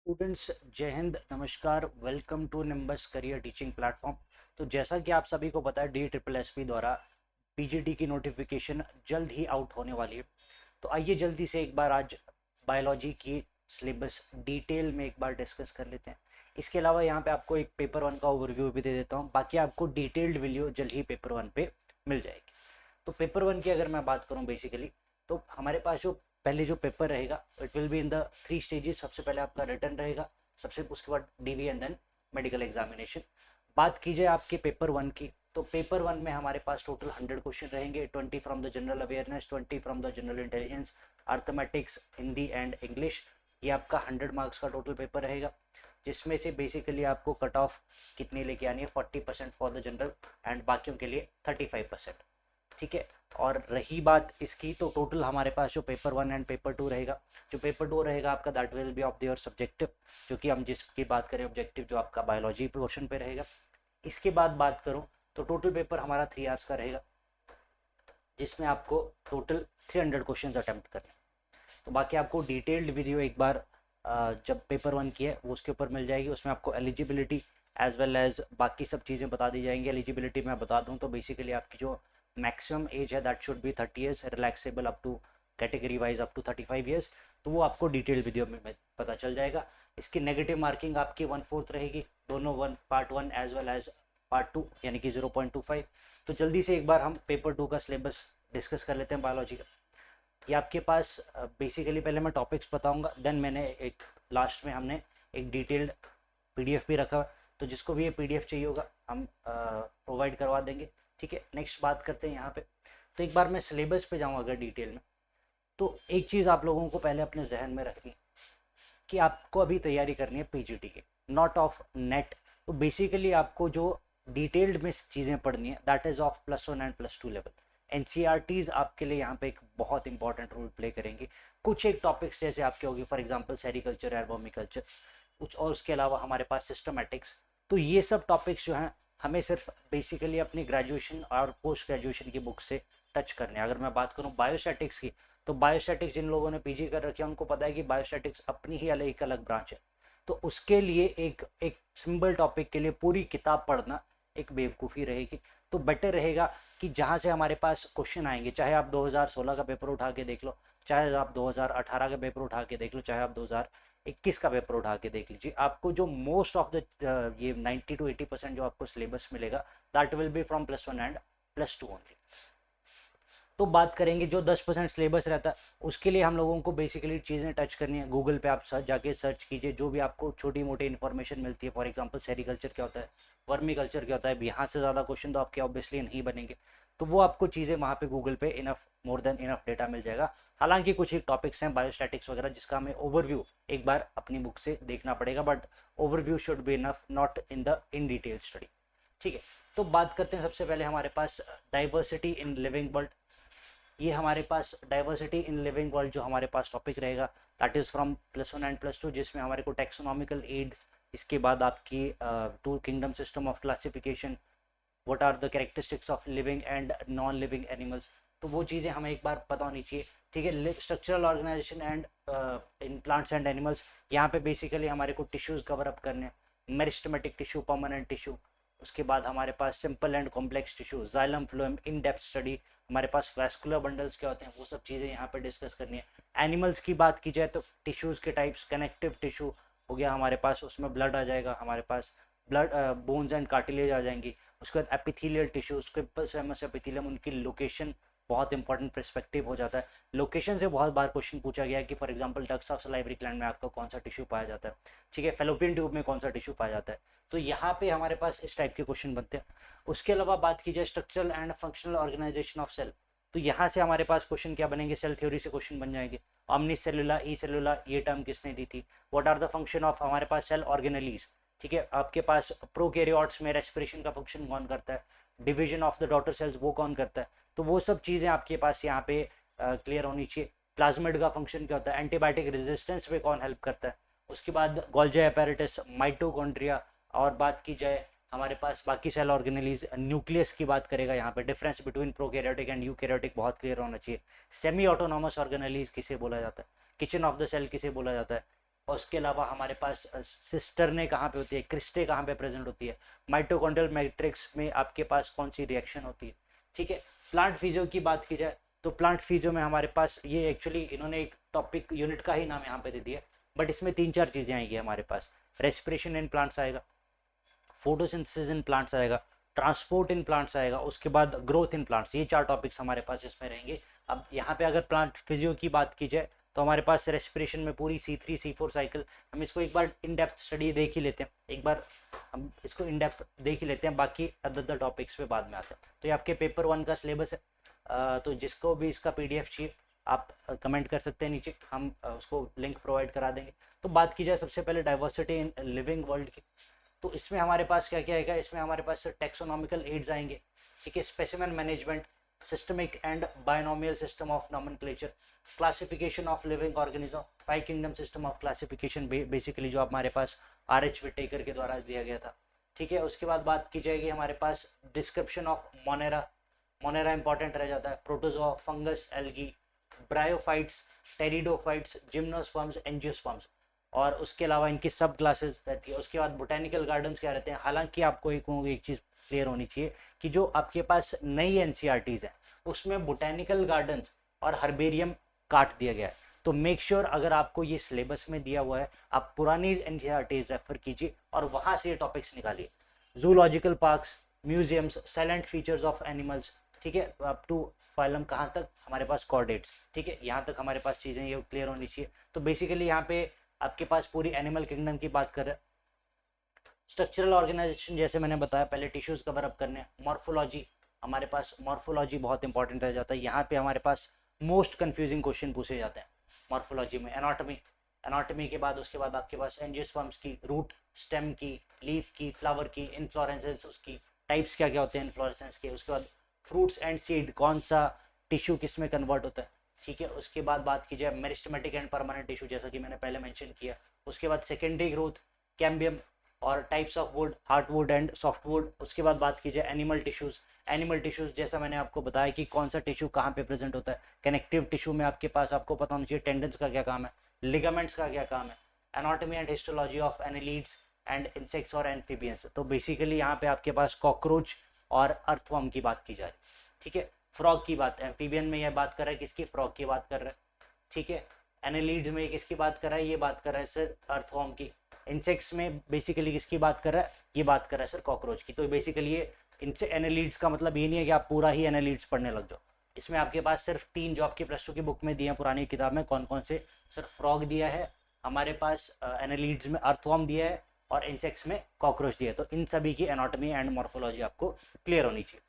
Students, जय हिंद, नमस्कार। Welcome to Nimbus career teaching platform. तो जैसा कि आप सभी को पता है, डी ट्रिपल एस पी द्वारा पीजीटी की नोटिफिकेशन जल्द ही आउट होने वाली है। तो आइए जल्दी से एक बार आज बायोलॉजी की सिलेबस डिटेल में एक बार डिस्कस कर लेते हैं। इसके अलावा यहाँ पे आपको एक पेपर वन का ओवरव्यू भी दे देता हूँ। बाकी आपको डिटेल्ड वीडियो जल्द ही पेपर वन पे मिल जाएगी। तो पेपर वन की अगर मैं बात करूँ बेसिकली, तो हमारे पास जो पहले जो पेपर रहेगा, it will be in the 3 stages. सबसे पहले आपका रिटर्न रहेगा, सबसे उसके बाद DV and then medical examination. बात की जाए आपके पेपर वन की, तो पेपर वन में हमारे पास टोटल 100 क्वेश्चन रहेंगे। 20 from the general awareness, 20 from the general intelligence, arithmetics, Hindi and English. ये आपका 100 मार्क्स का टोटल पेपर रहेगा, जिसमें से बेसिकली आपको कट ऑफ कितनी लेके आनी है, 40% फॉर द जनरल एंड बाकियों के लिए 35%। ठीक है। और रही बात इसकी, तो टोटल हमारे पास जो paper one and paper two रहेगा, जो पेपर टू रहेगा आपका, that will be of your subjective, जो कि हम जिसकी बात करें ऑब्जेक्टिव, जो आपका बायोलॉजी पोर्शन पे रहेगा। इसके बाद बात करूं तो टोटल पेपर हमारा 3 आवर्स का रहेगा, जिसमें आपको टोटल 300 क्वेश्चन अटेम्प्ट करने। तो बाकी आपको डिटेल्ड वीडियो एक बार जब पेपर वन की है वो उसके ऊपर मिल जाएगी। उसमें आपको एलिजिबिलिटी एज वेल एज बाकी सब चीज़ें बता दी जाएंगी। एलिजिबिलिटी मैं बता दूं तो बेसिकली आपकी जो मैक्सिमम एज है that should be 30 years, relaxable up to category wise up to 35 years. तो वो आपको डिटेल वीडियो में पता चल जाएगा। इसकी नेगेटिव मार्किंग आपकी 1/4 रहेगी, दोनों part one as well as part two, यानी कि 0.25। तो जल्दी से एक बार हम पेपर टू का सिलेबस डिस्कस कर लेते हैं बायोलॉजी का। ये आपके पास बेसिकली पहले मैं टॉपिक्स बताऊंगा, देन मैंने एक लास्ट में हमने एक डिटेल्ड पीडीएफ भी रखा। तो जिसको भी ये पीडीएफ चाहिए होगा हम प्रोवाइड करवा देंगे। ठीक है, नेक्स्ट बात करते हैं यहाँ पे। तो एक बार मैं सिलेबस पे जाऊँ अगर डिटेल में, तो एक चीज़ आप लोगों को पहले अपने जहन में रखनी है कि आपको अभी तैयारी करनी है पीजीटी की, नॉट ऑफ नेट। तो बेसिकली आपको जो डिटेल्ड में चीज़ें पढ़नी है that is of +1 and +2 level. NCERTs आपके लिए यहाँ पे एक बहुत इंपॉर्टेंट रोल प्ले करेंगी। कुछ एक टॉपिक्स जैसे आपके होगी, फॉर एग्जांपल सेरिकल्चर, एर्बोमिकल्चर, कुछ और उसके अलावा हमारे पास सिस्टमैटिक्स। तो ये सब टॉपिक्स जो हैं हमें सिर्फ बेसिकली अपनी ग्रेजुएशन और पोस्ट ग्रेजुएशन की बुक से टच करने। अगर मैं बात करूँ बायोस्टैटिक्स की, तो बायोस्टैटिक्स जिन लोगों ने पीजी कर रखी है उनको पता है कि बायोस्टैटिक्स अपनी ही अलग एक अलग ब्रांच है। तो उसके लिए एक एक सिंपल टॉपिक के लिए पूरी किताब पढ़ना एक बेवकूफ़ी रहेगी। तो बेटर रहेगा कि जहाँ से हमारे पास क्वेश्चन आएंगे, चाहे आप 2016 का पेपर उठा के देख लो, चाहे आप 2018 का पेपर उठा के देख लो, चाहे आप 2021 का पेपर उठा के देख लीजिए, आपको जो मोस्ट ऑफ द ये 90 to 80% जो आपको सिलेबस मिलेगा that will be from +1 and +2 only. तो बात करेंगे जो 10% सिलेबस रहता है, उसके लिए हम लोगों को बेसिकली चीज़ें टच करनी है। गूगल पे आप जाके सर्च कीजिए, जो भी आपको छोटी मोटी इन्फॉर्मेशन मिलती है। फॉर एग्जांपल सेरिकल्चर क्या होता है, वर्मी कल्चर क्या होता है, यहाँ से ज़्यादा क्वेश्चन तो आपके ऑब्वियसली नहीं बनेंगे। तो वो आपको चीज़ें वहाँ पे गूगल पे enough, more than enough data मिल जाएगा। हालांकि कुछ एक टॉपिक्स हैं बायोस्टैटिक्स वगैरह जिसका हमें ओवरव्यू एक बार अपनी बुक से देखना पड़ेगा, but overview should be enough, not in detail study. ठीक है। तो बात करते हैं सबसे पहले हमारे पास डाइवर्सिटी इन लिविंग वर्ल्ड। ये हमारे पास डाइवर्सिटी इन लिविंग वर्ल्ड जो हमारे पास टॉपिक रहेगा दैट इज़ फ्रॉम +1 एंड +2, जिसमें हमारे को टेक्सोनॉमिकल एड्स, इसके बाद आपकी two kingdom system of classification, what are the characteristics of living and non living animals. तो वो चीज़ें हमें एक बार पता होनी चाहिए। ठीक है। Structural organization and in plants and animals, यहाँ पे बेसिकली हमारे को टिश्यूज़ कवर अप करने, मेरिस्टेमेटिक टिश्यू, परमानेंट टिश्यू। उसके बाद हमारे पास simple and complex tissue, xylem phloem, in depth study. हमारे पास वैस्कुलर बंडल्स क्या होते हैं, वो सब चीज़ें यहाँ पे डिस्कस करनी है। एनिमल्स की बात की जाए तो टिश्यूज़ के टाइप्स, कनेक्टिव टिश्यू हो गया हमारे पास, उसमें ब्लड आ जाएगा हमारे पास, ब्लड बोन्स एंड कार्टिलेज आ जाएंगी। उसके बाद एपिथेलियल टिश्यू, स्क्विपस एपिथेलियम, उनकी लोकेशन बहुत इंपॉर्टेंट पर्सपेक्टिव हो जाता है। लोकेशन से बहुत बार क्वेश्चन पूछा गया है कि for example ducts of salivary gland में आपका कौन सा टिश्यू पाया जाता है। ठीक है। फेलोपियन ट्यूब में कौन सा टिश्यू पाया जाता है। तो यहाँ पे हमारे पास इस टाइप के क्वेश्चन बनते हैं। उसके अलावा बात की जाए structural and functional organisation of cell, तो यहाँ से हमारे पास क्वेश्चन क्या बनेंगे, सेल थ्योरी से क्वेश्चन बन जाएंगे। ऑमनी सेलुला, ई सेलुला, ये टर्म किसने दी थी। What are the function of हमारे पास सेल ऑर्गेनलीज। ठीक है। आपके पास प्रोकैरियोट्स में रेस्पिरेशन का फंक्शन कौन करता है, division of the daughter cells वो कौन करता है। तो वो सब चीज़ें आपके पास यहाँ पे क्लियर होनी चाहिए। प्लाज्मिड का फंक्शन क्या होता है, एंटीबायोटिक रेजिस्टेंस पे कौन हेल्प करता है। उसके बाद गोल्जी एपेरेटस, माइटोकॉन्ड्रिया। और बात की जाए हमारे पास बाकी सेल ऑर्गेनलीज, न्यूक्लियस की बात करेगा। यहाँ पे difference between prokaryotic and eukaryotic बहुत क्लियर होना चाहिए। सेमी ऑटोनॉमस ऑर्गेनलीज किसे बोला जाता है, किचन ऑफ द सेल किसे बोला जाता है, और उसके अलावा हमारे पास सिस्टर्ने कहाँ पे होती है, क्रिस्टे कहाँ पे प्रेजेंट होती है, माइटोकॉन्ड्रियल मैट्रिक्स में आपके पास कौन सी रिएक्शन होती है। ठीक है, प्लांट फिजियो की बात की जाए तो प्लांट फिजियो में हमारे पास ये एक्चुअली इन्होंने एक टॉपिक यूनिट का ही नाम यहाँ पे दे दिया, बट इसमें 3-4 चीज़ें आएंगी हमारे पास। रेस्पिरेशन इन प्लांट्स आएगा, फोटोसिंथेसिस इन प्लांट्स आएगा, ट्रांसपोर्ट इन प्लांट्स आएगा, उसके बाद ग्रोथ इन प्लांट्स। ये 4 टॉपिक्स हमारे पास इसमें रहेंगे। अब यहाँ पे अगर प्लांट फिजियो की बात की जाए तो हमारे पास रेस्पिरेशन में पूरी C3 C4 साइकिल, हम इसको एक बार इन डेप्थ स्टडी देख ही लेते हैं, एक बार हम इसको इन डेप्थ देख ही लेते हैं, बाकी अदर टॉपिक्स पे बाद में आते हैं। तो ये आपके पेपर 1 का सिलेबस है, तो जिसको भी इसका PDF चाहिए आप कमेंट कर सकते हैं नीचे, हम उसको लिंक प्रोवाइड करा देंगे। तो बात की जाए सबसे पहले डाइवर्सिटी इन लिविंग वर्ल्ड की, तो इसमें हमारे पास क्या क्या आएगा, इसमें हमारे पास टेक्सोनॉमिकल एड्स आएंगे। ठीक है, specimen management, systemic and binomial system of nomenclature, classification of living organism, 5 kingdom system of classification, basically जो हमारे पास RH विटेकर के द्वारा दिया गया था। ठीक है, उसके बाद बात की जाएगी हमारे पास description of monera, monera important रह जाता है, protozoa, fungus, algae, bryophytes, pteridophytes, gymnosperms, angiosperms, और उसके अलावा इनकी सब क्लासेस रहती है। उसके बाद बोटेनिकल गार्डन्स क्या रहते हैं। हालांकि आपको एक चीज़ क्लियर होनी चाहिए कि जो आपके पास नई NCERTs हैं उसमें बोटेनिकल गार्डन्स और हर्बेरियम काट दिया गया है, तो मेक श्योर अगर आपको ये सिलेबस में दिया हुआ है आप पुरानी NCERTs रेफर कीजिए और वहाँ से ये टॉपिक्स निकालिए। Zoological parks, museums, salient features of animals, ठीक है, अप टू फाइलम कहाँ तक हमारे पास कॉर्डेट्स। ठीक है, यहाँ तक हमारे पास चीज़ें ये क्लियर होनी चाहिए। तो बेसिकली यहाँ पे आपके पास पूरी एनिमल किंगडम की बात कर रहे हैं। स्ट्रक्चरल ऑर्गेनाइजेशन जैसे मैंने बताया, पहले टिश्यूज कवर अप करने हैं। मॉर्फोलॉजी, हमारे पास मॉर्फोलॉजी बहुत इंपॉर्टेंट रह जाता है, यहाँ पे हमारे पास मोस्ट कंफ्यूजिंग क्वेश्चन पूछे जाते हैं मॉर्फोलॉजी में। एनाटॉमी, एनाटॉमी के बाद उसके बाद आपके पास एंजियोस्पर्म्स की, रूट, स्टेम की, लीफ की, फ्लावर की, इन्फ्लोरेंसेस, उसकी टाइप्स क्या क्या होते हैं इन्फ्लोरेंसेस के। उसके बाद फ्रूट्स एंड सीड, कौन सा टिश्यू किस में कन्वर्ट होता है। ठीक है, उसके बाद बात की जाए मेरिस्टेमेटिक एंड परमानेंट टिश्यू, जैसा कि मैंने पहले मेंशन किया। उसके बाद सेकेंडरी ग्रोथ, कैम्बियम और types of would, hardwood and softwood. उसके बाद बात की जाए एनिमल टिश्यूज, एनिमल टिश्यूज जैसा मैंने आपको बताया कि कौन सा टिश्यू कहाँ पे प्रेजेंट होता है। कनेक्टिव टिश्यू में आपके पास आपको पता होना चाहिए टेंडन्स का क्या काम है, लिगामेंट्स का क्या काम है, anatomy and histology of annelids and insects और एम्फीबियंस। तो बेसिकली यहाँ पे आपके पास कॉकरोच और अर्थवर्म की बात की जा रही है। ठीक है, फ्रॉग की बात, एम्फीबियन में यह बात कर रहा है किसकी, फ्रॉग की बात कर रहा है। ठीक है, एनालीड्स में किसकी बात कर रहा है, ये बात कर रहा है सर अर्थवर्म की। इंसेक्ट्स में बेसिकली किसकी बात कर रहा है, ये बात कर रहा है सर कॉकरोच की। तो बेसिकली ये इनसे एनालीड्स का मतलब ये नहीं है कि आप पूरा ही एनालीड्स पढ़ने लग जाओ। इसमें आपके पास सिर्फ 3 जो आपकी +2 की बुक में दिए हैं पुरानी किताब में, कौन कौन से, सर फ्रॉग दिया है हमारे पास, एनालीड्स में अर्थवर्म दिया है और इंसेक्ट्स में कॉकरोच दिया है। तो इन सभी की एनाटॉमी एंड मॉर्फोलॉजी आपको क्लियर होनी चाहिए।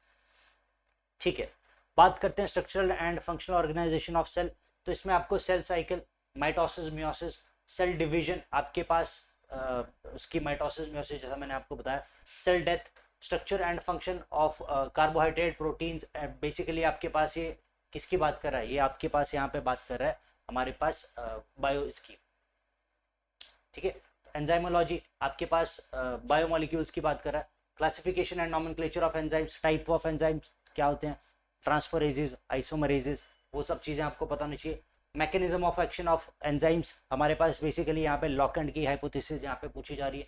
ठीक है, बात करते हैं structural and functional organisation of cell. तो इसमें आपको cell cycle, mitosis, meiosis, cell division आपके पास, उसकी माइटोसिस मियोसिस जैसा मैंने आपको बताया, cell death, structure and function of carbohydrate, proteins. Basically आपके पास ये किसकी बात कर रहा है, ये आपके पास यहाँ पे बात कर रहा है हमारे पास बायो इसकी। ठीक है, एंजाइमोलॉजी आपके पास बायोमोलिक्यूल्स की बात कर रहा है। Classification and nomenclature of enzymes, type of enzymes क्या होते हैं, ट्रांसफरेजेस, आइसोमरेजेस, वो सब चीज़ें आपको पता होनी चाहिए। Mechanism of action of enzymes, हमारे पास बेसिकली यहाँ पे लॉक एंड की हाइपोथेसिस यहाँ पे पूछी जा रही है।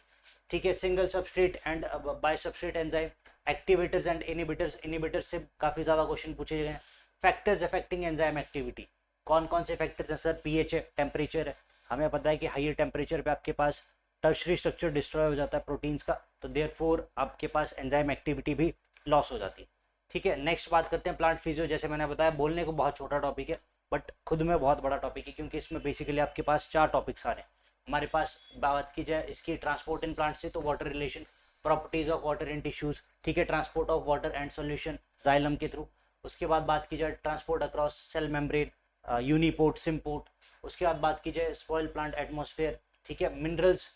ठीक है, single substrate and bye substrate enzyme, activators and inhibitors, inhibitors से काफ़ी ज़्यादा क्वेश्चन पूछे गए हैं। फैक्टर्स अफेक्टिंग एंजाइम एक्टिविटी, कौन कौन से फैक्टर्स हैं सर, पीएच है, टेम्परेचर है। हमें पता है कि हाइयर टेम्परेचर पे आपके पास टर्शरी स्ट्रक्चर डिस्ट्रॉय हो जाता है प्रोटीन्स का, तो देयरफॉर आपके पास एंजाइम एक्टिविटी भी लॉस हो जाती है। ठीक है, नेक्स्ट बात करते हैं प्लांट फिजियो। जैसे मैंने बताया बोलने को बहुत छोटा टॉपिक है बट खुद में बहुत बड़ा टॉपिक है, क्योंकि इसमें बेसिकली आपके पास 4 टॉपिक्स आ रहे हैं। हमारे पास बात की जाए इसकी ट्रांसपोर्ट इन प्लांट से, तो water relation, properties of water in tissues. ठीक है, transport of water and solution xylem के थ्रू। उसके बाद बात की जाए transport across cell membrane, uniport, symport. उसके बाद बात की जाए स्पॉइल प्लांट एटमॉस्फेयर। ठीक है, minerals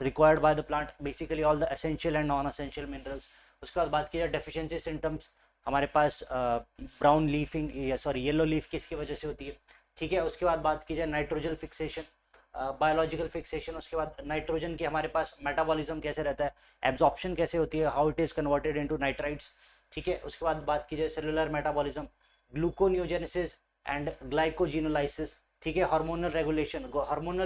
required by the plant, basically all the essential and non essential minerals. उसके बाद बात की जाए डेफिशिएंसी सिम्टम्स, हमारे पास ब्राउन लीफिंग या सॉरी येलो लीफ किसकी वजह से होती है। ठीक है, उसके बाद बात की जाए नाइट्रोजन फिक्सेशन, बायोलॉजिकल फिक्सेशन। उसके बाद नाइट्रोजन की हमारे पास मेटाबॉलिज्म कैसे रहता है, एब्जॉर्प्शन कैसे होती है, how it is converted into nitrites. ठीक है, उसके बाद बात की जाए cellular metabolism, gluconeogenesis and glycogenolysis. ठीक है। हार्मोनल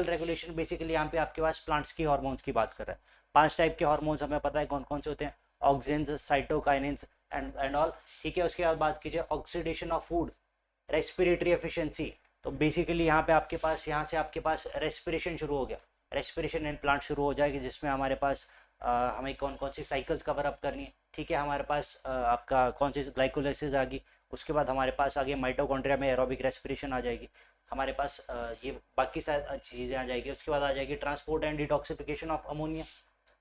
रेगुलेशन बेसिकली यहाँ पे आपके पास प्लांट्स की हार्मोन्स की बात कर रहा है। 5 टाइप के हार्मोन्स हमें पता है कौन कौन से होते हैं, ऑक्सिन्स, साइटोकाइनिन्स एंड ऑल। ठीक है। उसके बाद बात कीजिए oxidation of food, respiratory efficiency. तो बेसिकली यहाँ पे आपके पास, यहाँ से आपके पास रेस्पिरेशन शुरू हो गया, रेस्पिरेशन इन प्लांट शुरू हो जाएगी, जिसमें हमारे पास हमें कौन कौन सी साइकिल्स कवर अप करनी है। ठीक है। हमारे पास आपका कौन सी ग्लाइकोलाइसिस आ गई, उसके बाद हमारे पास आगे माइटोकॉन्ड्रिया में एरोबिक रेस्पिरेशन आ जाएगी, हमारे पास ये बाकी सारी चीज़ें आ जाएगी। उसके बाद आ जाएगी transport and detoxification of ammonia.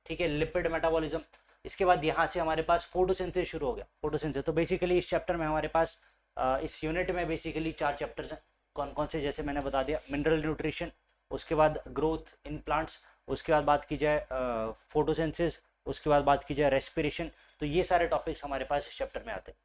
ठीक है। Lipid metabolism. इसके बाद यहाँ से हमारे पास फोटोसिंथेसिस शुरू हो गया, फोटोसिंथेसिस। तो बेसिकली इस चैप्टर में हमारे पास इस यूनिट में बेसिकली 4 चैप्टर्स हैं। कौन कौन से, जैसे मैंने बता दिया, मिनरल न्यूट्रिशन, उसके बाद ग्रोथ इन प्लांट्स, उसके बाद बात की जाए फोटोसिंथेसिस, उसके बाद बात की जाए रेस्पिरेशन। तो ये सारे टॉपिक्स हमारे पास इस चैप्टर में आते हैं।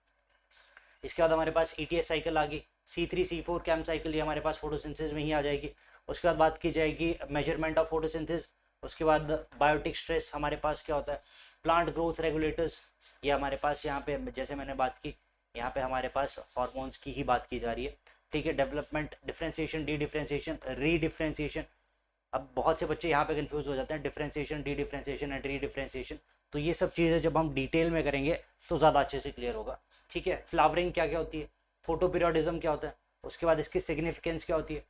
इसके बाद हमारे पास ETS साइकिल आ गई, C3C4 कैम साइकिल, ये हमारे पास फोटोसिंथेसिस में ही आ जाएगी। उसके बाद बात की जाएगी मेजरमेंट ऑफ फोटोसिंथेसिस। उसके बाद बायोटिक स्ट्रेस हमारे पास क्या होता है, प्लांट ग्रोथ रेगुलेटर्स, ये हमारे पास यहाँ पे जैसे मैंने बात की, यहाँ पे हमारे पास हार्मोन्स की ही बात की जा रही है। ठीक है। डेवलपमेंट, डिफ्रेंसिएशन, डी डिफ्रेंसिएशन, री डिफ्रेंसिएशन। अब बहुत से बच्चे यहाँ पे कंफ्यूज हो जाते हैं, differentiation, D differentiation and re differentiation. तो ये सब चीज़ें जब हम डिटेल में करेंगे तो ज़्यादा अच्छे से क्लियर होगा। ठीक है। फ्लावरिंग क्या क्या होती है, फोटो पीरियोडिज्म क्या होता है, उसके बाद इसकी सिग्निफिकेंस क्या होती है,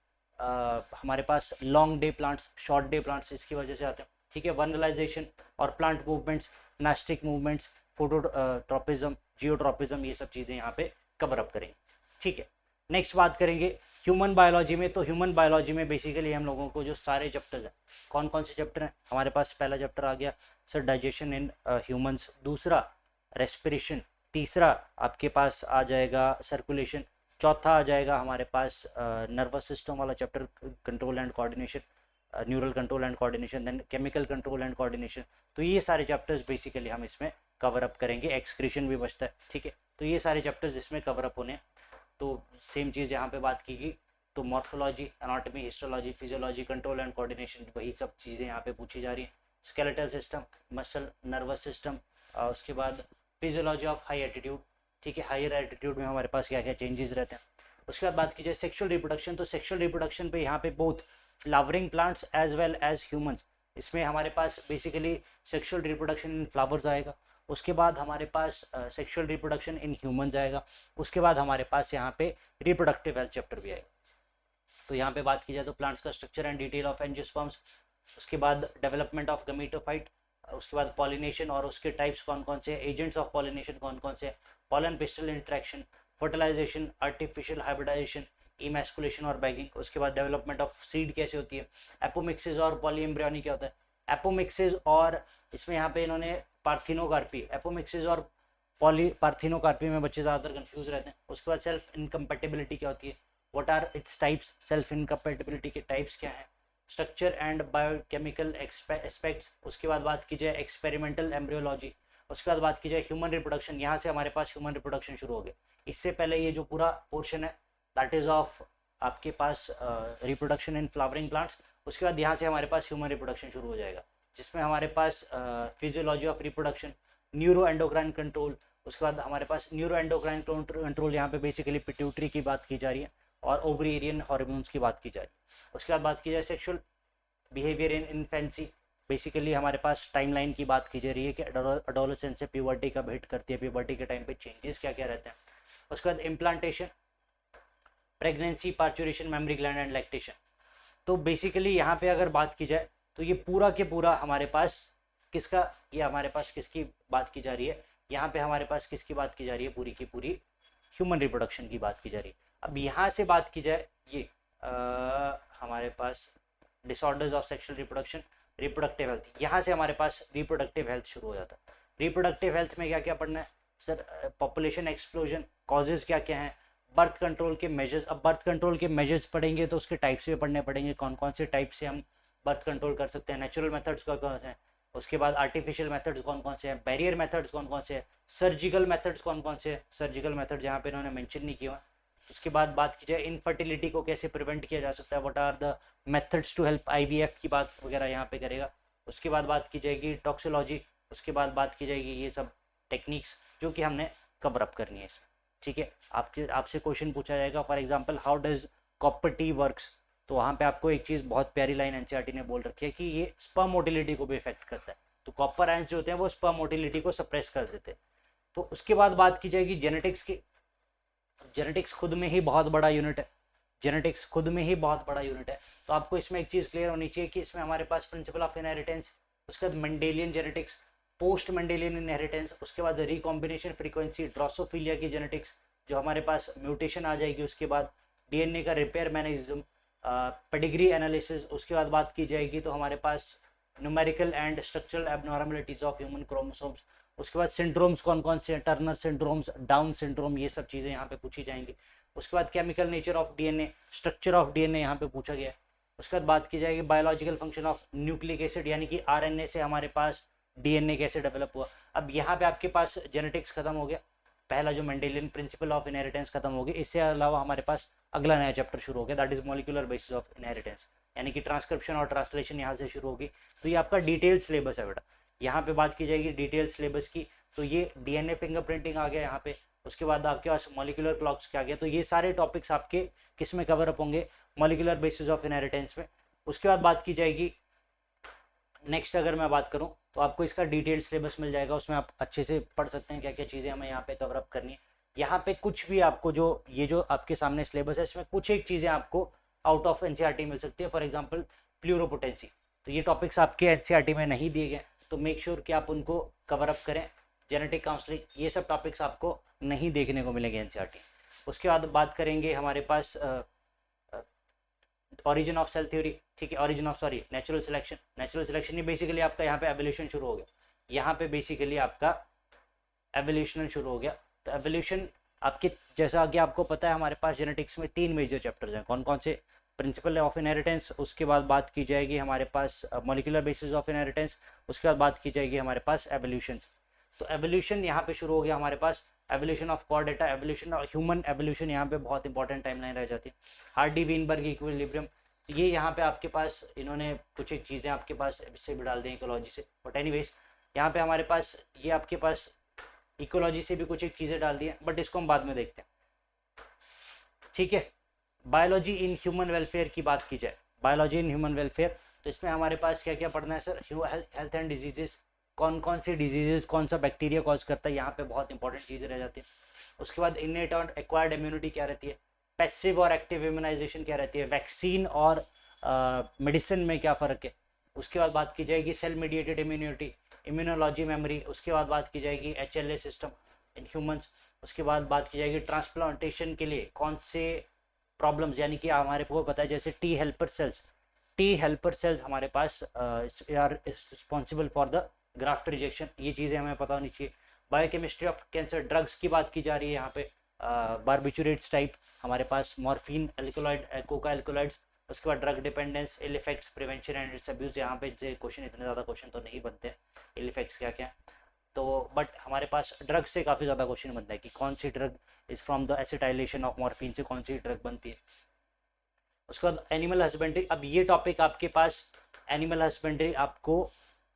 हमारे पास long day plants, short day plants इसकी वजह से आते हैं। ठीक है। वर्नलाइजेशन और plant movements, nastic movements, phototropism, geotropism, ये सब चीज़ें यहाँ पे कवर अप करेंगे। ठीक है। नेक्स्ट बात करेंगे ह्यूमन बायोलॉजी में। तो ह्यूमन बायोलॉजी में बेसिकली हम लोगों को जो सारे चैप्टर्स हैं, कौन कौन से चैप्टर हैं हमारे पास, पहला चैप्टर आ गया सर डाइजेशन इन ह्यूमंस, दूसरा रेस्पिरेशन, तीसरा आपके पास आ जाएगा सर्कुलेशन, चौथा आ जाएगा हमारे पास नर्वस सिस्टम वाला chapter, control and coordination, neural control and coordination, then chemical control and coordination. तो ये सारे चैप्टर्स बेसिकली हम इसमें कवर अप करेंगे। एक्सक्रीशन भी बचता है। ठीक है। तो ये सारे चैप्टर्स इसमें कवर अप होने हैं। तो सेम चीज़ यहाँ पे बात की गई, तो morphology, anatomy, histology, physiology, control and coordination, वही सब चीज़ें यहाँ पे पूछी जा रही हैं। Skeletal system, muscle, nervous system, उसके बाद फिजियोलॉजी ऑफ हाई एटीट्यूड। ठीक है। हायर एटीट्यूड में हमारे पास क्या क्या चेंजेस रहते हैं। उसके बाद बात की जाए सेक्सुअल रिप्रोडक्शन, तो सेक्सुअल रिप्रोडक्शन पे यहाँ पे both flowering plants as well as humans, इसमें हमारे पास basically sexual reproduction in flowers आएगा। उसके बाद हमारे पास सेक्सुअल रिप्रोडक्शन इन ह्यूमंस आएगा। उसके बाद हमारे पास यहाँ पे रिप्रोडक्टिव हेल्थ चैप्टर भी आएगा। तो यहाँ पे बात की जाए तो प्लांट्स का structure and detail of angiosperms, उसके बाद डेवलपमेंट ऑफ गमीटोफाइट, उसके बाद पॉलिनेशन और उसके टाइप्स कौन कौन से, एजेंट्स ऑफ पॉलिनेशन कौन कौन से, pollen pistil interaction, fertilisation, artificial hybridisation, emasculation और बैगिंग। उसके बाद डेवलपमेंट ऑफ सीड कैसे होती है, एपोमिक्सिस और पॉलीएम्ब्रियोनी क्या होता है, एपोमिक्सिस और इसमें यहाँ पे इन्होंने पार्थिनोकार्पी, एपोमिक्सिस और पार्थिनोकार्पी में बच्चे ज़्यादातर कंफ्यूज रहते हैं। उसके बाद सेल्फ इनकम्पेटिबिलिटी क्या होती है, what are its types, self incompatibility के टाइप्स क्या हैं, स्ट्रक्चर एंड बायोकेमिकल एस्पेक्ट्स। उसके बाद बात की जाए एक्सपेरिमेंटल एम्ब्रियोलॉजी। उसके बाद बात की जाए ह्यूमन रिप्रोडक्शन, यहाँ से हमारे पास ह्यूमन रिप्रोडक्शन शुरू हो गया। इससे पहले ये जो पूरा पोर्शन है दैट इज ऑफ आपके पास रिप्रोडक्शन इन फ्लावरिंग प्लांट्स। उसके बाद यहाँ से हमारे पास ह्यूमन रिप्रोडक्शन शुरू हो जाएगा, जिसमें हमारे पास physiology of reproduction, neuro endocrine control. उसके बाद हमारे पास न्यूरो एंडोक्राइन कंट्रोल, यहाँ पे बेसिकली पिट्यूटरी की बात की जा रही है और ओवरियन हार्मोन्स की बात की जा रही है। उसके बाद बात की जाए sexual behaviour in infancy, basically हमारे पास टाइमलाइन की बात की जा रही है कि एडोलेसेंस से प्यूबर्टी कब हिट करती है, प्यूबर्टी के टाइम पे चेंजेस क्या क्या रहते हैं। उसके बाद implantation, pregnancy, parturition, memory gland and lactation. तो बेसिकली यहाँ पे अगर बात की जाए तो ये पूरा के पूरा हमारे पास किसका, ये हमारे पास किसकी बात की जा रही है, यहाँ पे हमारे पास किसकी बात की जा रही है, पूरी की पूरी ह्यूमन रिप्रोडक्शन की बात की जा रही है। अब यहाँ से बात की जाए ये हमारे पास disorders of sexual reproduction, reproductive health, यहाँ से हमारे पास रिप्रोडक्टिव हेल्थ शुरू हो जाता है। रिप्रोडक्टिव हेल्थ में क्या क्या पढ़ना है सर, पॉपुलेशन एक्सप्लोजन, कॉजेज क्या क्या हैं, बर्थ कंट्रोल के मेजर्स। अब बर्थ कंट्रोल के मेजर्स पढ़ेंगे तो उसके टाइप्स भी पढ़ने पड़ेंगे, कौन कौन से टाइप से हम बर्थ कंट्रोल कर सकते हैं, नेचुरल मेथड्स कौन कौन से हैं, उसके बाद आर्टिफिशियल मेथड्स कौन कौन से हैं, बैरियर मेथड्स कौन कौन से हैं, सर्जिकल मेथड्स कौन कौन से हैं, सर्जिकल मेथड्स यहाँ पे इन्होंने मेंशन नहीं किया। उसके बाद बात की जाए इनफर्टिलिटी को कैसे प्रिवेंट किया जा सकता है, what are the methods to help, IVF की बात वगैरह यहाँ पे करेगा। उसके बाद बात की जाएगी टॉक्सियोलॉजी, उसके बाद बात की जाएगी ये सब टेक्निक्स जो कि हमने कवर अप करनी है इसमें। ठीक है। आपसे क्वेश्चन पूछा जाएगा for example how does copper T works, तो वहाँ पे आपको एक चीज़ बहुत प्यारी लाइन एनसीईआरटी ने बोल रखी है कि ये स्पर्म मोटिलिटी को भी इफेक्ट करता है। तो कॉपर आयंस जो होते हैं वो स्पर्म मोटिलिटी को सप्रेस कर देते हैं। तो उसके बाद बात की जाएगी जेनेटिक्स की। जेनेटिक्स खुद में ही बहुत बड़ा यूनिट है। जेनेटिक्स खुद में ही बहुत बड़ा यूनिट है। तो आपको इसमें एक चीज़ क्लियर होनी चाहिए कि इसमें हमारे पास प्रिंसिपल ऑफ इनहेरिटेंस, उसके बाद Mendelian genetics, post Mendelian inheritance, उसके बाद रिकॉम्बिनेशन फ्रीक्वेंसी, ड्रोसोफिलिया की जेनेटिक्स जो हमारे पास म्यूटेशन आ जाएगी, उसके बाद डीएनए का रिपेयर मैकेनिज्म, पेडिग्री एनालिसिस, उसके बाद बात की जाएगी तो हमारे पास numerical and structural abnormalities of human chromosomes, उसके बाद सिंड्रोम्स कौन कौन से, टर्नर सिंड्रोम्स, डाउन सिंड्रोम, ये सब चीज़ें यहाँ पे पूछी जाएंगी। उसके बाद chemical nature of DNA, structure of DNA यहाँ पे पूछा गया है। उसके बाद बात की जाएगी biological function of nucleic acid, यानी कि आरएनए से हमारे पास डीएनए कैसे डेवलप हुआ। अब यहाँ पे आपके पास जेनेटिक्स खत्म हो गया, पहला जो मेंडेलियन प्रिंसिपल ऑफ इनहेरिटेंस खत्म हो गया। इससे अलावा हमारे पास अगला नया चैप्टर शुरू हो गया, that is molecular basis of inheritance, यानी कि ट्रांसक्रिप्शन और ट्रांसलेशन यहाँ से शुरू होगी। तो ये आपका डिटेल सिलेबस है बेटा। यहाँ पे बात की जाएगी डिटेल सिलेबस की, तो ये डीएनए फिंगरप्रिंटिंग आ गया यहाँ पे, उसके बाद आपके पास मॉलिक्यूलर क्लॉक्स क्या आ गया। तो ये सारे टॉपिक्स आपके किस में कवर अप होंगे, मॉलिक्यूलर बेसिस ऑफ इनहेरिटेंस में। उसके बाद बात की जाएगी नेक्स्ट, अगर मैं बात करूं तो आपको इसका डिटेल्ड सिलेबस मिल जाएगा, उसमें आप अच्छे से पढ़ सकते हैं क्या क्या चीज़ें हमें यहाँ पे कवर अप करनी है। यहाँ पे कुछ भी आपको जो ये जो आपके सामने सिलेबस है इसमें कुछ एक चीज़ें आपको आउट ऑफ एनसीईआरटी मिल सकती है। फॉर एग्जांपल प्लूरोपोटेंसी, तो ये टॉपिक्स आपके एनसीईआरटी में नहीं दिए गए, तो मेक श्योर कि आप उनको कवर अप करें। जेनेटिक काउंसलिंग, ये सब टॉपिक्स आपको नहीं देखने को मिलेंगे एनसीईआरटी। उसके बाद बात करेंगे हमारे पास ऑरिजिन ऑफ सेल थ्योरी, ठीक है, origin of sorry natural selection. Natural selection ये बेसिकली आपका यहाँ पे एवोल्यूशन शुरू हो गया, यहाँ पे बेसिकली आपका एवोल्यूशन शुरू हो गया। तो एवोल्यूशन आपके जैसा कि आपको पता है हमारे पास जेनेटिक्स में 3 मेजर चैप्टर्स हैं, कौन कौन से, प्रिंसिपल ऑफ इनहेरिटेंस, उसके बाद बात की जाएगी हमारे पास मॉलिक्यूलर बेसिस ऑफ इनहेरिटेंस, उसके बाद बात की जाएगी हमारे पास एवोल्यूशन। तो एवोल्यूशन यहाँ पे शुरू हो गया हमारे पास, evolution of chordata, evolution of human evolution यहाँ पे बहुत इंपॉर्टेंट टाइमलाइन रह जाती है। हार्डी वीनबर्ग इक्विलिब्रियम, ये यहाँ पे आपके पास इन्होंने कुछ एक चीज़ें आपके पास इससे भी डाल दी इकोलॉजी से, बट एनीवेज यहाँ पे हमारे पास ये आपके पास इकोलॉजी से भी कुछ एक चीज़ें डाल दी हैं, बट इसको हम बाद में देखते हैं, ठीक है। बायोलॉजी इन ह्यूमन वेलफेयर की बात की जाए, बायोलॉजी इन ह्यूमन वेलफेयर, तो इसमें हमारे पास क्या क्या पढ़ना है सर, हेल्थ एंड डिजीजेस, कौन कौन से डिजीजेस कौन सा बैक्टीरिया कॉज करता है, यहाँ पे बहुत इंपॉर्टेंट चीज़ें रह जाती है। उसके बाद इनेट और एक्वायर्ड इम्यूनिटी क्या रहती है, पैसिव और एक्टिव इम्यूनाइजेशन क्या रहती है, वैक्सीन और मेडिसिन में क्या फ़र्क है। उसके बाद बात की जाएगी cell mediated immunity, immunology memory, उसके बाद बात की जाएगी HLA सिस्टम इन ह्यूमंस। उसके बाद बात की जाएगी ट्रांसप्लांटेशन के लिए कौन से प्रॉब्लम्स, यानी कि हमारे को पता है जैसे टी हेल्पर सेल्स हमारे पास are responsible for the graft rejection, ये चीज़ें हमें पता होनी चाहिए। बायोकेमिस्ट्री ऑफ कैंसर, ड्रग्स की बात की जा रही है यहाँ पे, बारबिचुरेट्स टाइप, हमारे पास मॉर्फिन एल्कोलॉइड, कोका एल्कोलॉइड्स, उसके बाद drug dependence, ill effects, prevention and its abuse. यहाँ पे क्वेश्चन इतने ज़्यादा क्वेश्चन तो नहीं बनते इल इफेक्ट्स क्या क्या, तो बट हमारे पास ड्रग से काफ़ी ज़्यादा क्वेश्चन बनता है कि कौन सी drug is from the acetylation of morphine से कौन सी ड्रग बनती है। उसके बाद एनिमल हस्बेंड्री, अब ये टॉपिक आपके पास एनिमल हस्बेंड्री आपको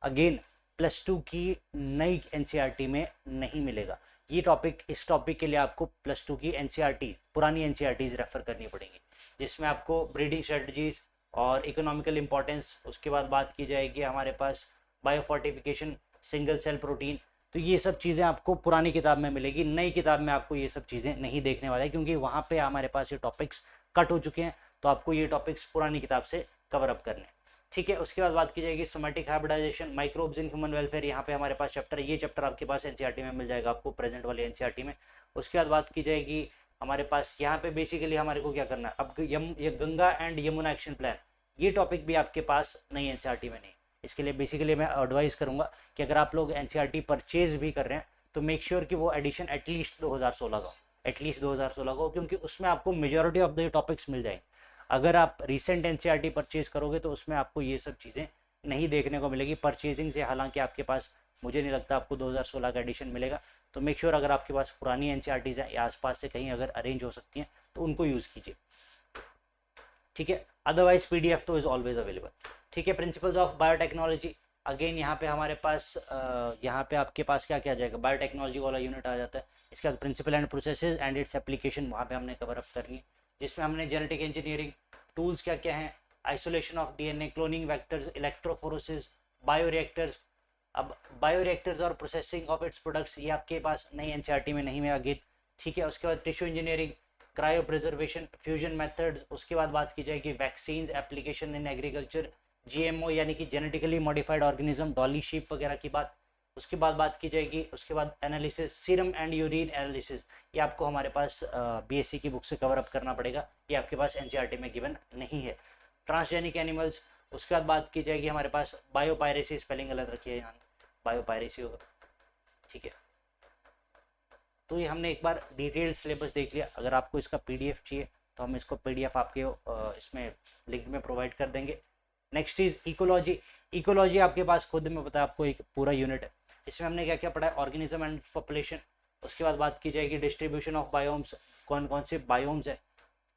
अगेन +2 की नई एनसीईआरटी में नहीं मिलेगा। ये टॉपिक, इस टॉपिक के लिए आपको +2 की एनसीईआरटी, पुरानी एनसीईआरटीज रेफर करनी पड़ेंगी, जिसमें आपको ब्रीडिंग स्ट्रेटजीज और इकोनॉमिकल इंपॉर्टेंस, उसके बाद बात की जाएगी हमारे पास बायोफोर्टिफिकेशन, सिंगल सेल प्रोटीन, तो ये सब चीज़ें आपको पुरानी किताब में मिलेगी, नई किताब में आपको ये सब चीज़ें नहीं देखने वाले, क्योंकि वहाँ पे हमारे पास ये टॉपिक्स कट हो चुके हैं, तो आपको ये टॉपिक्स पुरानी किताब से कवर अप करने, ठीक है। उसके बाद बात की जाएगी somatic hybridisation, microbes in human welfare, यहाँ पे हमारे पास चैप्टर है, ये चैप्टर आपके पास एनसीईआरटी में मिल जाएगा आपको, प्रेजेंट वाले एनसीईआरटी में। उसके बाद बात की जाएगी हमारे पास यहाँ पे बेसिकली हमारे को क्या करना है, अब ये Ganga and Yamuna action plan, ये टॉपिक भी आपके पास नई एनसीईआरटी में नहीं। इसके लिए बेसिकली मैं एडवाइस करूँगा कि अगर आप लोग एनसीईआरटी परचेज भी कर रहे हैं तो मेक श्योर कि वो एडिशन एटलीस्ट 2016 का, एटलीस्ट 2016 का, क्योंकि उसमें आपको मेजॉरिटी ऑफ द टॉपिक्स मिल जाएंगे। अगर आप रिसेंट एनसीईआरटी परचेज करोगे तो उसमें आपको ये सब चीज़ें नहीं देखने को मिलेगी परचेजिंग से, हालांकि आपके पास, मुझे नहीं लगता आपको 2016 का एडिशन मिलेगा। तो मेक श्योर अगर आपके पास पुरानी एनसीईआरटीज हैं या आसपास से कहीं अगर अरेंज हो सकती हैं तो उनको यूज़ कीजिए, ठीक है। अदरवाइज PDF तो इज़ ऑलवेज अवेलेबल, ठीक है। प्रिंसिपल्स ऑफ बायोटेक्नोलॉजी, अगेन यहाँ पे हमारे पास यहाँ पे आपके पास क्या क्या आ जाएगा, बायोटेक्नोलॉजी वाला यूनिट आ जाता है। इसके बाद principle and processes and its application, वहाँ पे हमने कवर अप करनी है, जिसमें हमने जेनेटिक इंजीनियरिंग, टूल्स क्या क्या हैं, isolation of DNA, cloning vectors, electrophoresis, bioreactors. अब बायोरिएक्टर्स और प्रोसेसिंग ऑफ इट्स प्रोडक्ट्स ये आपके पास नई एनसीईआरटी में नहीं है अगेन, ठीक है। उसके बाद tissue engineering, cryo preservation, fusion methods. उसके बाद बात की जाएगी vaccine application in agriculture, GMO यानी कि genetically modified organism, Dolly sheep वगैरह की बात। उसके बाद बात की जाएगी, उसके बाद analysis, serum and urine analysis. ये आपको हमारे पास बीएससी की बुक से कवर अप करना पड़ेगा, ये आपके पास एनसीईआरटी में गिवन नहीं है। Transgenic animals. उसके बाद बात की जाएगी हमारे पास बायोपायरेसी, स्पेलिंग गलत रखी है यहाँ, बायोपायरेसी होगा, ठीक है। तो ये हमने एक बार डिटेल सिलेबस देख लिया। अगर आपको इसका पीडीएफ चाहिए तो हम इसको पीडीएफ आपके इसमें लिंक में प्रोवाइड कर देंगे। Next is ecology. इकोलॉजी आपके पास खुद में पता है आपको एक पूरा यूनिट है, इसमें हमने क्या क्या पढ़ा है, ऑर्गेनिज्म एंड पॉपुलेशन। उसके बाद बात की जाएगी डिस्ट्रीब्यूशन ऑफ बायोम्स, कौन कौन से बायोम्स है,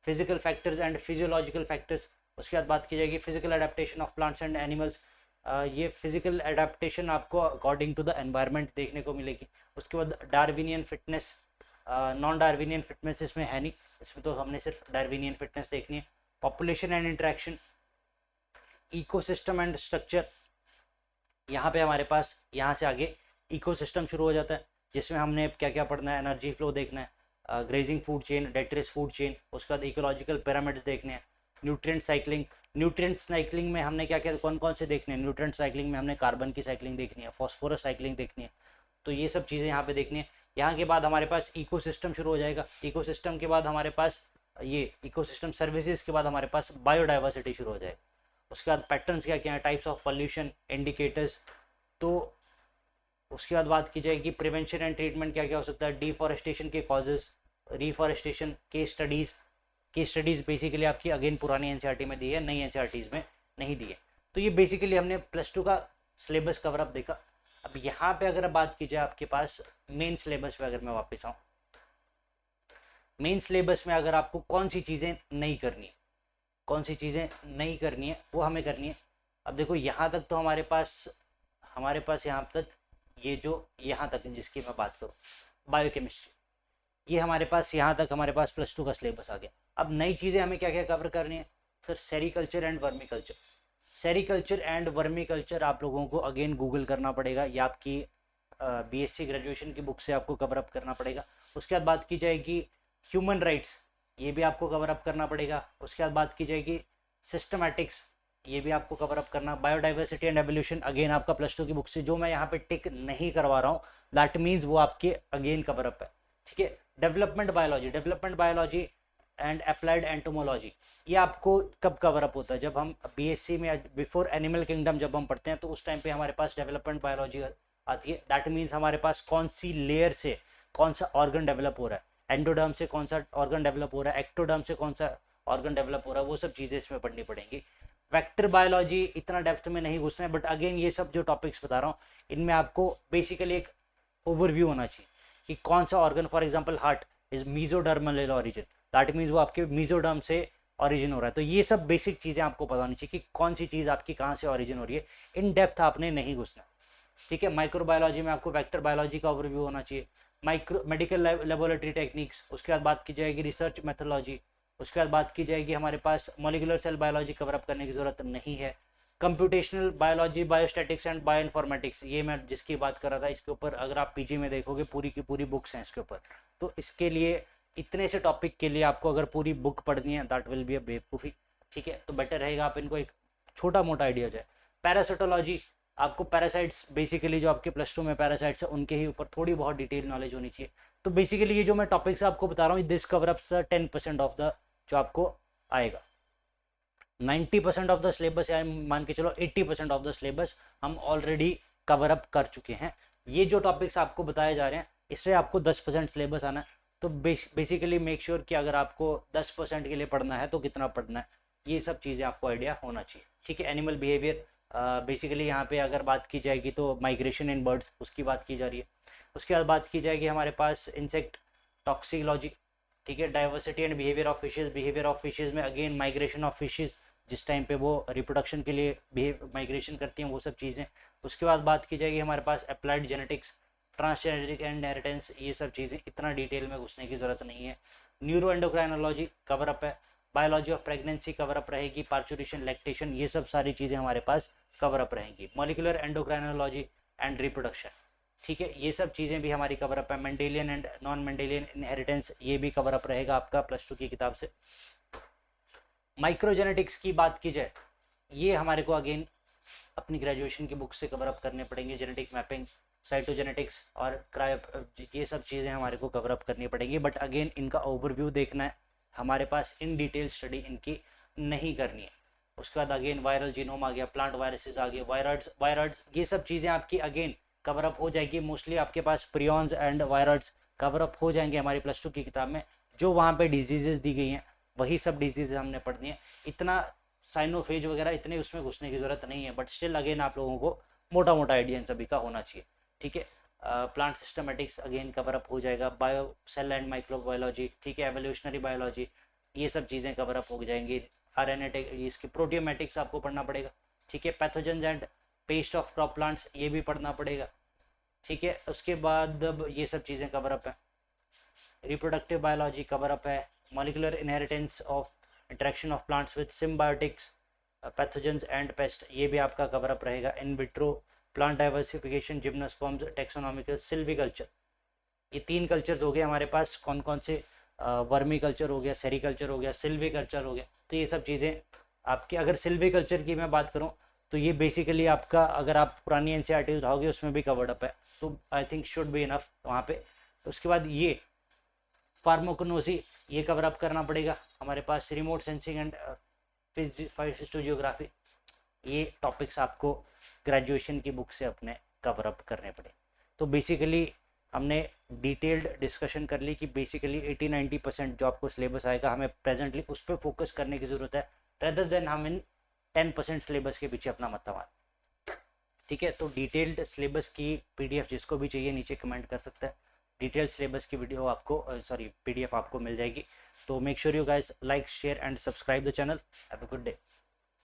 physical factors and physiological factors. उसके बाद बात की जाएगी physical adaptation of plants and animals. ये फिजिकल एडेप्टेशन आपको अकॉर्डिंग टू द एनवायरनमेंट देखने को मिलेगी। उसके बाद Darwinian fitness, non Darwinian fitness इसमें है नहीं, इसमें तो हमने सिर्फ डार्विनियन फिटनेस देखनी है। Population and interaction, ecosystem and structure. यहाँ पे हमारे पास यहाँ से आगे इकोसिस्टम शुरू हो जाता है, जिसमें हमने क्या क्या पढ़ना है, एनर्जी फ्लो देखना है, grazing food chain, detritus food chain. उसके बाद इकोलॉजिकल पिरामिड्स देखने हैं, न्यूट्रिएंट साइक्लिंग। न्यूट्रिएंट साइक्लिंग में हमने क्या क्या कौन कौन से देखने हैं, न्यूट्रिएंट साइक्लिंग में हमने कार्बन की साइक्लिंग देखनी है, फॉस्फोरस साइक्लिंग देखनी है, तो ये सब चीज़ें यहाँ पे देखनी है। यहाँ के बाद हमारे पास इकोसिस्टम शुरू हो जाएगा। इकोसिस्टम के बाद हमारे पास ये इकोसिस्टम सर्विसेज के बाद हमारे पास बायोडाइवर्सिटी शुरू हो जाएगी। उसके बाद पैटर्न्स क्या क्या है, टाइप्स ऑफ पॉल्यूशन, इंडिकेटर्स। तो उसके बाद बात की जाएगी प्रिवेंशन एंड ट्रीटमेंट, क्या क्या हो सकता है, डिफॉरेस्टेशन के causes, reforestation, case studies. Case studies basically आपकी अगेन पुरानी एनसीईआरटी में दी है, नई एनसीईआरटीज में नहीं दी है। तो ये बेसिकली हमने +2 का सिलेबस कवर अप देखा। अब यहाँ पे अगर बात की जाए आपके पास मेन सिलेबस पे, अगर मैं वापस आऊँ मेन सिलेबस में, अगर आपको कौन सी चीज़ें नहीं करनी है, कौन सी चीज़ें नहीं करनी है वो हमें करनी है। अब देखो यहाँ तक तो हमारे पास यहाँ तक ये जो यहाँ तक जिसकी मैं बात करूँ बायोकेमिस्ट्री, ये हमारे पास यहाँ तक हमारे पास +2 का सिलेबस आ गया। अब नई चीज़ें हमें क्या क्या कवर करनी है sir, sericulture and vermi culture. Sericulture and vermi culture आप लोगों को अगेन गूगल करना पड़ेगा, या आपकी बीएससी ग्रेजुएशन की बुक से आपको कवर अप करना पड़ेगा। उसके बाद बात की जाएगी ह्यूमन राइट्स, ये भी आपको कवर अप करना पड़ेगा। उसके बाद बात की जाएगी सिस्टमैटिक्स, ये भी आपको कवर अप करना। बायोडाइवर्सिटी एंड एवोल्यूशन अगेन आपका +2 की बुक से, जो मैं यहाँ पे टिक नहीं करवा रहा हूँ दैट मीन्स वो आपके अगेन कवर अप है, ठीक है। Development biology and applied entomology, ये आपको कब कवर अप होता है, जब हम बीएससी में बिफोर एनिमल किंगडम जब हम पढ़ते हैं तो उस टाइम पे हमारे पास डेवलपमेंट बायोलॉजी आती है। दैट मीन्स हमारे पास कौन सी लेयर से कौन सा ऑर्गन डेवलप हो रहा है, एंडोडर्म से कौन सा ऑर्गन डेवलप हो रहा है, एक्टोडर्म से कौन सा ऑर्गन डेवलप हो रहा है, वो सब चीज़ें इसमें पढ़नी पड़ेंगी। वेक्टर बायोलॉजी इतना डेप्थ में नहीं घुसना है, बट अगेन ये सब जो टॉपिक्स बता रहा हूँ इनमें आपको बेसिकली एक ओवरव्यू होना चाहिए कि कौन सा organ, for example heart is mesodermal origin, that means वो आपके मीजोडर्म से ऑरिजिन हो रहा है। तो ये सब बेसिक चीज़ें आपको पता होनी चाहिए कि कौन सी चीज़ आपकी कहाँ से ऑरिजिन हो रही है, इन डेप्थ आपने नहीं घुसना, ठीक है। माइक्रोबायोलॉजी में आपको वेक्टर बायोलॉजी का ओवरव्यू होना चाहिए, मेडिकल लेबोरेटरी टेक्निक्स। उसके बाद बात की जाएगी रिसर्च मेथोलॉजी। उसके बाद बात की जाएगी हमारे पास molecular cell biology cover up करने की ज़रूरत नहीं है। Computational biology, biostatics and bioinformatics, ये मैं जिसकी बात कर रहा था, इसके ऊपर अगर आप पीजी में देखोगे पूरी की पूरी बुक्स हैं इसके ऊपर। तो इसके लिए इतने से टॉपिक के लिए आपको अगर पूरी बुक पढ़नी है दैट विल बी अ बेवकूफ़ी, ठीक है। तो बेटर रहेगा आप इनको एक छोटा मोटा आइडिया हो जाए। पैरासिटोलॉजी, आपको पैरासाइट्स बेसिकली जो आपके +2 में पैरासाइट्स है उनके ही ऊपर थोड़ी बहुत डिटेल नॉलेज होनी चाहिए। तो बेसिकली ये जो मैं टॉपिक्स आपको बता रहा हूँ this cover up 10% of the जो आपको आएगा। 90% ऑफ द सिलेबस या मान के चलो 80% ऑफ द सिलेबस हम ऑलरेडी कवर अप कर चुके हैं। ये जो टॉपिक्स आपको बताए जा रहे हैं इससे आपको 10% सिलेबस आना है। तो बेसिकली मेक श्योर कि अगर आपको 10% के लिए पढ़ना है तो कितना पढ़ना है, ये सब चीज़ें आपको आइडिया होना चाहिए, ठीक है। एनिमल बिहेवियर, बेसिकली यहाँ पे अगर बात की जाएगी तो माइग्रेशन इन बर्ड्स उसकी बात की जा रही है। उसके बाद बात की जाएगी हमारे पास इंसेक्ट टॉक्सिकोलॉजी, ठीक है। Diversity and behaviour of fishes में अगेन माइग्रेशन ऑफ फिशेज, जिस टाइम पे वो रिप्रोडक्शन के लिए माइग्रेशन करती हैं वो सब चीज़ें। उसके बाद बात की जाएगी हमारे पास अप्लाइड जेनेटिक्स, ट्रांसजेनेटिक एंड इनहेरिटेंस, ये सब चीज़ें इतना डिटेल में घुसने की ज़रूरत नहीं है। न्यूरो एंडोक्राइनोलॉजी कवर अप है। Biology of pregnancy cover up रहेगी, पार्चुरेशन, लैक्टेशन, ये सब सारी चीज़ें हमारे पास कवर अप रहेंगी। मॉलिकुलर एंडोक्राइनोलॉजी एंड रिप्रोडक्शन, ठीक है, ये सब चीज़ें भी हमारी कवर अप है। Mendelian and non Mendelian inheritance, ये भी कवर अप रहेगा आपका +2 की किताब से। माइक्रोजेनेटिक्स की बात की जाए, ये हमारे को अगेन अपनी ग्रेजुएशन की बुक से कवर अप करने पड़ेंगे। जेनेटिक मैपिंग, साइटोजेनेटिक्स और क्रायो, ये सब चीज़ें हमारे को कवर अप करनी पड़ेंगी। बट अगेन इनका ओवरव्यू देखना है, हमारे पास इन डिटेल स्टडी इनकी नहीं करनी है। उसके बाद अगेन वायरल जीनोम आ गया, प्लांट वायरसेस आ गए, वायरॉइड्स, ये सब चीज़ें आपकी अगेन कवर अप हो जाएगी। मोस्टली आपके पास prions and viroids cover up हो जाएंगे हमारी +2 की किताब में। जो वहाँ पे डिजीजेस दी गई हैं वही सब डिजीज हमने पढ़नी है। इतना साइनोफेज वगैरह इतने उसमें घुसने की ज़रूरत नहीं है, बट स्टिल अगेन आप लोगों को मोटा मोटा आइडिया इन सभी का होना चाहिए, ठीक है। Plant systematics again cover up हो जाएगा, बायो सेल एंड माइक्रोबायोलॉजी, ठीक है, एवोल्यूशनरी बायोलॉजी, ये सब चीज़ें कवर अप हो जाएंगी। RNA इसकी प्रोटियोमेटिक्स आपको पढ़ना पड़ेगा, ठीक है। Pathogens and paste of crop plants, ये भी पढ़ना पड़ेगा, ठीक है। उसके बाद अब ये सब चीज़ें कवर अप है। रिप्रोडक्टिव बायोलॉजी कवर अप है। Molecular inheritance of interaction of plants with symbiotics, pathogens and pest, ये भी आपका कवर अप रहेगा। In vitro plant diversification, gymnosperms, taxonomical, silviculture, ये 3 कल्चर्स हो गए हमारे पास। कौन कौन से? वर्मी कल्चर हो गया, सेरीकल्चर हो गया, सिल्वी कल्चर हो गया। तो ये सब चीज़ें आपकी, अगर सिल्वी कल्चर की मैं बात करूँ तो ये बेसिकली आपका, अगर आप पुरानी NCERT उठाओगे उसमें भी कवर्ड अप है, तो I think should be enough वहाँ पे। उसके बाद ये फार्माकोनोसी, ये कवर अप करना पड़ेगा हमारे पास। रिमोट सेंसिंग एंड फिजियोग्राफी, ये टॉपिक्स आपको ग्रेजुएशन की बुक से अपने कवर अप करने पड़े। तो बेसिकली हमने डिटेल्ड डिस्कशन कर ली कि बेसिकली 80-90% जो आपको सिलेबस आएगा, हमें प्रेजेंटली उस पर फोकस करने की ज़रूरत है, रेदर देन हम इन 10% सिलेबस के पीछे अपना मत मार, ठीक है। तो डिटेल्ड सिलेबस की PDF जिसको भी चाहिए नीचे कमेंट कर सकता है। डिटेल्ड सिलेबस की वीडियो आपको PDF आपको मिल जाएगी। तो make sure you guys like, share and subscribe the channel. Have a good day.